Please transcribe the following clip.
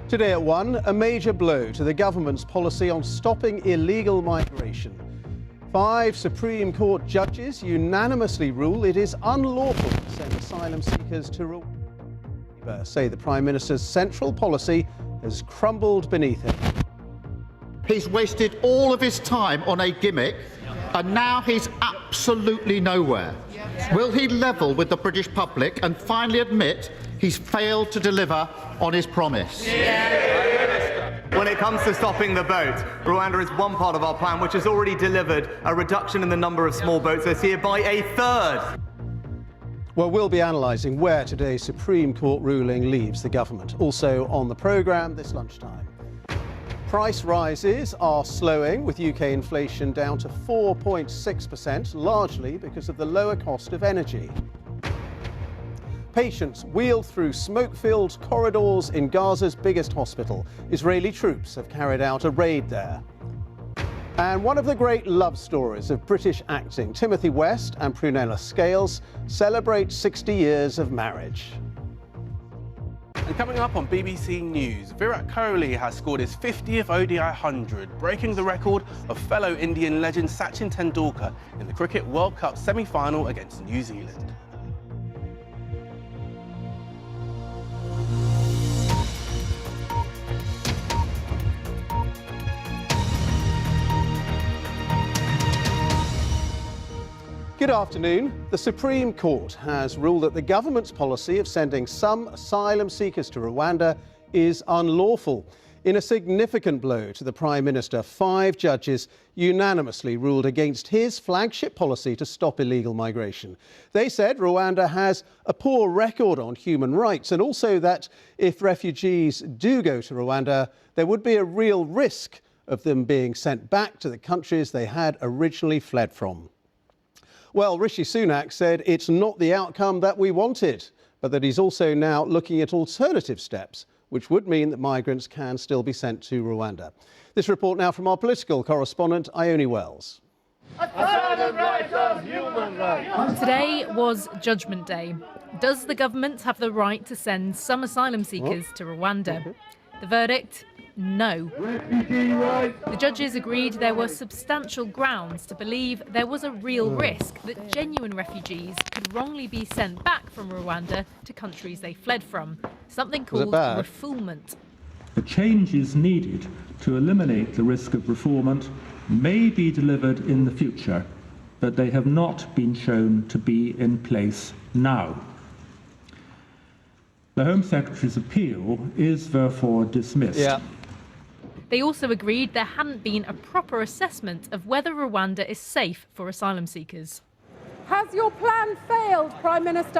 Today at 1, a major blow to the government's policy on stopping illegal migration. 5 Supreme Court judges unanimously rule it is unlawful to send asylum seekers to Rwanda, say the Prime Minister's central policy has crumbled beneath him. He's wasted all of his time on a gimmick, and now he's absolutely nowhere. Will he level with the British public and finally admit he's failed to deliver on his promise? When it comes to stopping the boat, Rwanda is one part of our plan which has already delivered a reduction in the number of small boats this year by a third. Well, we'll be analysing where today's Supreme Court ruling leaves the government. Also on the programme this lunchtime. Price rises are slowing, with UK inflation down to 4.6%, largely because of the lower cost of energy. Patients wheeled through smoke-filled corridors in Gaza's biggest hospital. Israeli troops have carried out a raid there. And one of the great love stories of British acting, Timothy West and Prunella Scales, celebrate 60 years of marriage. And coming up on BBC News, Virat Kohli has scored his 50th ODI 100, breaking the record of fellow Indian legend Sachin Tendulkar in the Cricket World Cup semi-final against New Zealand. Good afternoon. The Supreme Court has ruled that the government's policy of sending some asylum seekers to Rwanda is unlawful. In a significant blow to the Prime Minister, 5 judges unanimously ruled against his flagship policy to stop illegal migration. They said Rwanda has a poor record on human rights, and also that if refugees do go to Rwanda, there would be a real risk of them being sent back to the countries they had originally fled from. Well, Rishi Sunak said it's not the outcome that we wanted, but that he's also now looking at alternative steps, which would mean that migrants can still be sent to Rwanda. This report now from our political correspondent, Ione Wells. Today was Judgment Day. Does the government have the right to send some asylum seekers to Rwanda? The verdict? No. The judges agreed there were substantial grounds to believe there was a real risk that genuine refugees could wrongly be sent back from Rwanda to countries they fled from, something called refoulement. The changes needed to eliminate the risk of refoulement may be delivered in the future, but they have not been shown to be in place now. The Home Secretary's appeal is therefore dismissed. They also agreed there hadn't been a proper assessment of whether Rwanda is safe for asylum seekers. Has your plan failed, Prime Minister?